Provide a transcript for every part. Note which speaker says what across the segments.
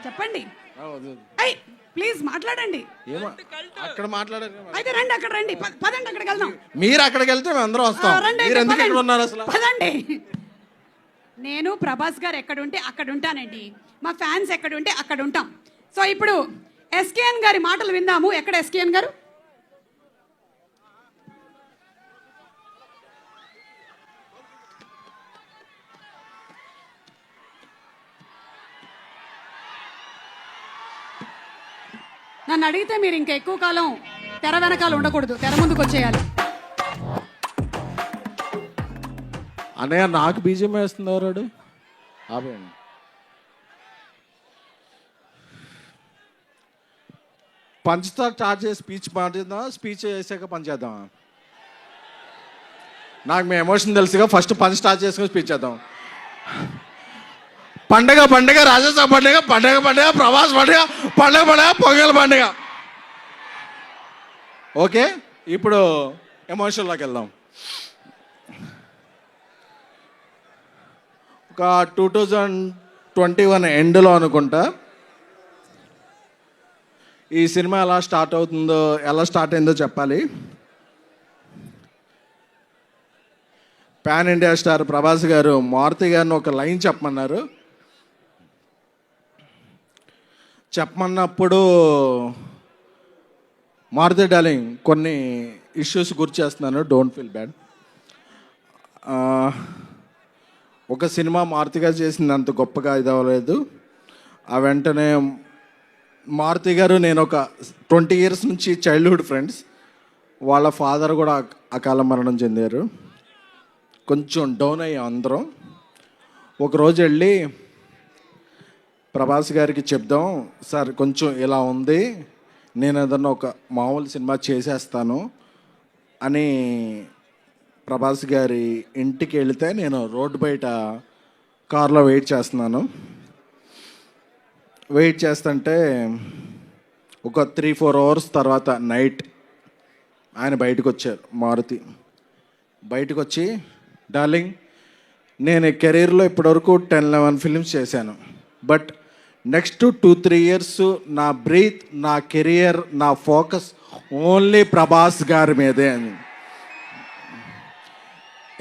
Speaker 1: చెప్పండి. అయ్ ప్లీజ్ మాట్లాడండి.
Speaker 2: అక్కడ మాట్లాడారు.
Speaker 1: అయితే రండి, అక్కడ రండి. పదండి, అక్కడికి వెళ్దాం.
Speaker 2: మీరు అక్కడికి వెళ్తే మేము అందరం వస్తాం.
Speaker 1: రండి,
Speaker 2: మీరు ఎందుకు ఇక్కడ ఉన్నారు అసలు?
Speaker 1: పదండి. నేను ప్రభాస్ గారు ఎక్కడ ఉంటే అక్కడ ఉంటానండి. మా ఫ్యాన్స్ ఎక్కడ ఉంటే అక్కడ ఉంటాం. సో ఇప్పుడు ఎస్కేఎన్ గారి మాటలు విందాము. ఎక్కడ ఎస్కేఎన్ గారు? నన్ను అడిగితే మీరు ఇంకా ఎక్కువ కాలం తెర వెనకాల ఉండకూడదు, తెర ముందుకు వచ్చేయాలి.
Speaker 2: అన్నయ్య నాకు బీజం వేస్తున్నారు. ఆపేయండి. పంచ్తో స్టార్ట్ చేసి స్పీచ్ మాట్లాడదాం, స్పీచ్ చేసాక పంచ్ చేద్దాం. నాకు మీ ఎమోషన్ తెలుసుగా, ఫస్ట్ పంచ్ స్టార్ట్ చేసుకుని స్పీచ్ చేద్దాం. పండగ పండగ, రాజస్థాన్ పండుగ, పండగ పండుగ, ప్రభాస్ పండుగ, పండగ పండుగ, పొంగల్ పండుగ. ఓకే, ఇప్పుడు ఎమోషన్లోకి వెళ్దాం. ఒక 2021 ఎండ్లో అనుకుంటా ఈ సినిమా ఎలా స్టార్ట్ అవుతుందో, ఎలా స్టార్ట్ అయిందో చెప్పాలి. పాన్ ఇండియా స్టార్ ప్రభాస్ గారు మారుతి గారిని ఒక లైన్ చెప్పమన్నారు. చెప్పమన్నప్పుడు మారుతి డార్లింగ్ కొన్ని ఇష్యూస్ గుర్తు చేస్తున్నాను, డోంట్ ఫీల్ బ్యాడ్. ఒక సినిమా మారుతి గారు చేసింది అంత గొప్పగా ఇది అవ్వలేదు. ఆ వెంటనే మారుతి గారు నేను ఒక 20 years నుంచి చైల్డ్హుడ్ ఫ్రెండ్స్. వాళ్ళ ఫాదర్ కూడా అకాల మరణం చెందారు. కొంచెం డౌన్ అయ్యాం అందరం. ఒకరోజు వెళ్ళి ప్రభాస్ గారికి చెప్దాం, సార్ కొంచెం ఇలా ఉంది, నేను ఏదన్నా ఒక మామూలు సినిమా చేసేస్తాను అని ప్రభాస్ గారి ఇంటికి వెళితే నేను రోడ్డు బయట కార్లో వెయిట్ చేస్తున్నాను. వెయిట్ చేస్తుంటే ఒక 3-4 hours తర్వాత నైట్ ఆయన బయటకు వచ్చారు. మారుతి బయటకు వచ్చి, డార్లింగ్ నేను కెరీర్లో ఇప్పటివరకు 10-11 ఫిల్మ్స్ చేశాను, బట్ నెక్స్ట్ 2-3 years నా బ్రీత్, నా కెరియర్, నా ఫోకస్ ఓన్లీ ప్రభాస్ గారి మీదే అని.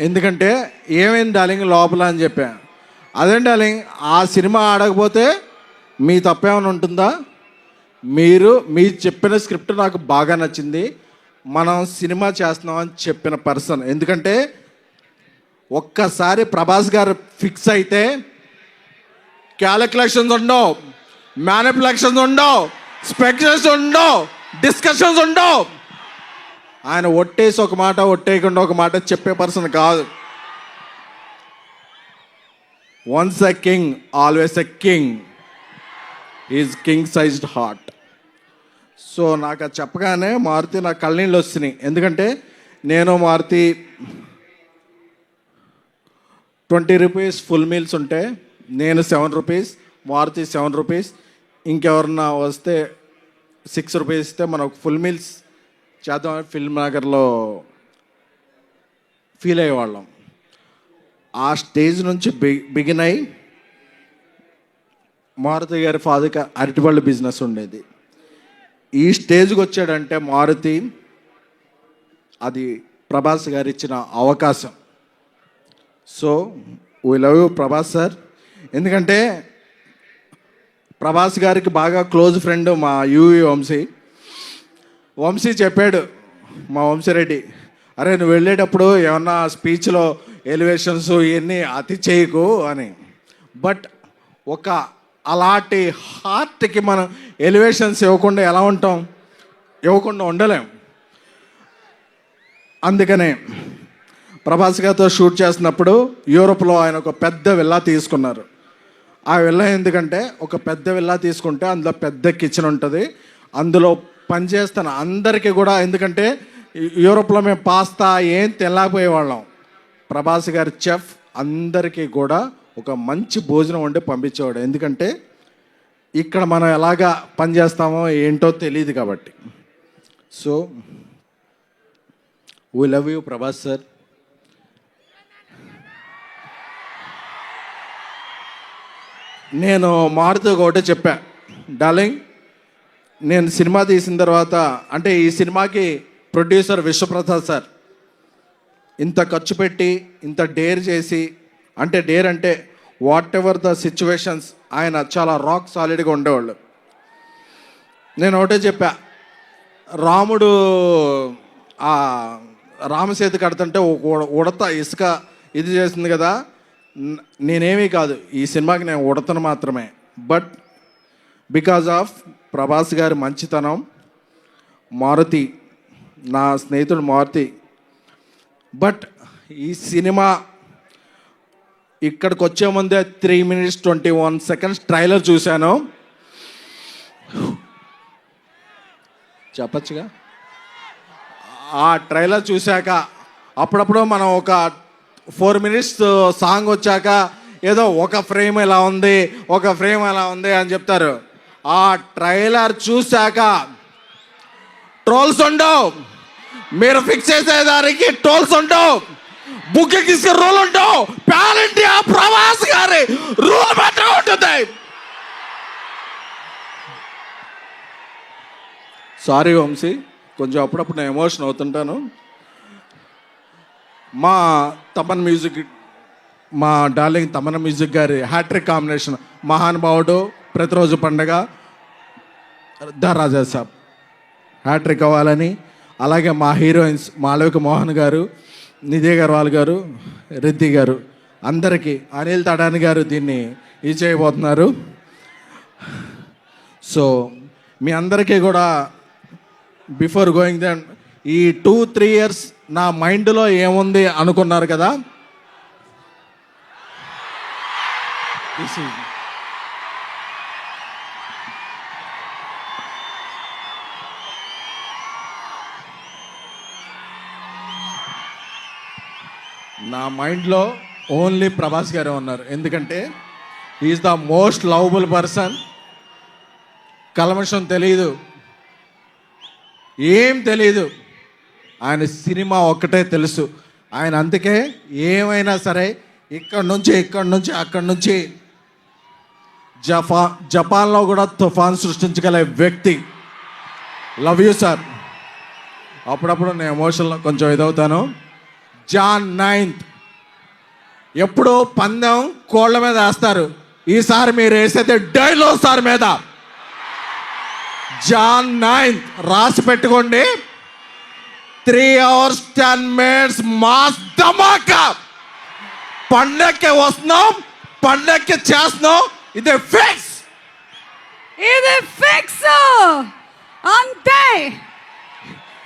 Speaker 2: ఎందుకంటే ఏమైంది డార్లింగ్ లోపల అని చెప్పా. అదే డార్లింగ్, ఆ సినిమా ఆడకపోతే మీ తప్పేమైనా ఉంటుందా? మీరు చెప్పిన స్క్రిప్ట్ నాకు బాగా నచ్చింది, మనం సినిమా చేస్తున్నామని చెప్పిన పర్సన్. ఎందుకంటే ఒక్కసారి ప్రభాస్ గారు ఫిక్స్ అయితే క్యాలిక్యులేషన్స్ ఉండవు, మ్యానిపులేషన్స్ ఉండవు, స్పెక్యులేషన్స్ ఉండవు, డిస్కషన్స్ ఉండవు. ఆయన ఒట్టేసి ఒక మాట, ఒట్టేయకుండా ఒక మాట చెప్పే పర్సన్ కాదు. Once a king always a king. Is king sized heart. So నాకు అది చెప్పగానే మారుతి నాకు కళ్ళనీళ్ళు వస్తున్నాయి. ఎందుకంటే నేను మారుతి 20 rupees ఫుల్ మీల్స్ ఉంటే నేను 7 rupees, మారుతి 7 rupees, ఇంకెవరన్నా వస్తే 6 rupees ఇస్తే మనం ఫుల్ మీల్స్ చేద్దామని ఫిల్మ్ నగర్లో ఫీల్ అయ్యేవాళ్ళం. ఆ స్టేజ్ నుంచి బిగిన్ అయ్యి మారుతి గారి ఫాదర్కి అరటిపళ్ళు బిజినెస్ ఉండేది. ఈ స్టేజ్కి వచ్చాడంటే మారుతి, అది ప్రభాస్ గారు ఇచ్చిన అవకాశం. So we love you Prabhas sir. ఎందుకంటే ప్రభాస్ గారికి బాగా క్లోజ్ ఫ్రెండ్ మా యూవి వంశీ చెప్పాడు, మా వంశీరెడ్డి, అరే నువ్వు వెళ్ళేటప్పుడు ఏమన్నా స్పీచ్లో ఎలివేషన్స్ ఇవన్నీ అతి చేయకు అని. బట్ ఒక అలాంటి హార్ట్కి మనం ఎలివేషన్స్ ఇవ్వకుండా ఎలా ఉంటాం? ఇవ్వకుండా ఉండలేం. అందుకనే ప్రభాస్ గారితో షూట్ చేస్తున్నప్పుడు యూరోప్లో ఆయన ఒక పెద్ద విల్లా తీసుకున్నారు. ఆ విల్లా ఎందుకంటే ఒక పెద్ద విల్లా తీసుకుంటే అందులో పెద్ద కిచెన్ ఉంటుంది, అందులో పనిచేస్తున్న అందరికీ కూడా, ఎందుకంటే యూరోప్లో మేము పాస్తా ఏం తినలేకపోయేవాళ్ళం. ప్రభాస్ గారి చెఫ్ అందరికీ కూడా ఒక మంచి భోజనం వండి పంపించేవాడు. ఎందుకంటే ఇక్కడ మనం ఎలాగా పనిచేస్తామో ఏంటో తెలియదు కాబట్టి. So we love you Prabhas sir. నేను మారుతికి ఒకటే చెప్పా, డార్లింగ్ నేను సినిమా తీసిన తర్వాత అంటే ఈ సినిమాకి ప్రొడ్యూసర్ విశ్వప్రసాద్ సార్ ఇంత ఖర్చు పెట్టి ఇంత డేర్ చేసి, అంటే డేర్ అంటే వాట్ ఎవర్ ద సిచ్యువేషన్స్ ఆయన చాలా రాక్ సాలిడ్గా ఉండేవాళ్ళు. నేను ఒకటే చెప్పా, రాముడు ఆ రామసేతు కడుతుంటే ఉడత ఇసుక ఇది చేసింది కదా, నేనేమీ కాదు ఈ సినిమాకి, నేను ఉడతను మాత్రమే. బట్ బికాజ్ ఆఫ్ ప్రభాస్ గారి మంచితనం, మారుతి నా స్నేహితుడు మారుతి. బట్ ఈ సినిమా ఇక్కడికి వచ్చే ముందే 3 minutes 21 seconds ట్రైలర్ చూశాను. చెప్పచ్చుగా, ఆ ట్రైలర్ చూశాక అప్పుడప్పుడు మనం ఒక 4 minutes సాంగ్ వచ్చాక ఏదో ఒక ఫ్రేమ్ ఎలా ఉంది, ఒక ఫ్రేమ్ ఎలా ఉంది అని చెప్తారు. ఆ ట్రైలర్ చూశాక ట్రోల్స్ ఉండవు, మీరు ఫిక్స్ చేసేదానికి ట్రోల్స్ ఉండవు, బుక్కి రూల్ ఉండవు, పాన్ ఇండియా ప్రభాస్ గారి రూల్ మాత్రం ఉంటుంది. సారీ వంశీ, కొంచెం అప్పుడప్పుడు నేను ఎమోషన్ అవుతుంటాను. మా తమన్ మ్యూజిక్, మా డార్లింగ్ తమన్ మ్యూజిక్ గారి హ్యాట్రిక్ కాంబినేషన్, మహానుభావుడు, ప్రతిరోజు పండగ, ద రాజా సాబ్ హ్యాట్రిక్ అవ్వాలని, అలాగే మా హీరోయిన్స్ మాళవిక మోహన్ గారు, నిధి అగర్వాల్ గారు, రిద్ది గారు, అందరికీ, అనిల్ తడాని గారు దీన్ని ఇది చేయబోతున్నారు. సో మీ అందరికీ కూడా బిఫోర్ గోయింగ్ దెన్ ఈ 2-3 years నా మైండ్లో ఏముంది అనుకున్నారు కదా, నా మైండ్లో ఓన్లీ ప్రభాస్ గారే ఉన్నారు. ఎందుకంటే is the most lovable person. కల్మషం తెలీదు, ఏం తెలీదు, ఆయన సినిమా ఒక్కటే తెలుసు. ఆయన అందుకే ఏమైనా సరే ఇక్కడి నుంచి అక్కడి నుంచి జపాన్లో కూడా తుఫాన్ సృష్టించగల వ్యక్తి. Love you sir. అప్పుడప్పుడు నేను ఎమోషన్లో కొంచెం ఇదవుతాను. Jan 9th ఎప్పుడు పందెం కోళ్ళ మీద వేస్తారు, ఈసారి మీరు వేసేది డైనోసార్ మీద. Jan 9th రాసి పెట్టుకోండి. 3 hours 10 minutes మాస్ ధమాకా. పండక్కి వస్తున్నాం, పండక్కి చేస్తున్నాం. ఇది ఫిక్స్,
Speaker 1: ఇది ఫిక్స్ అంతే.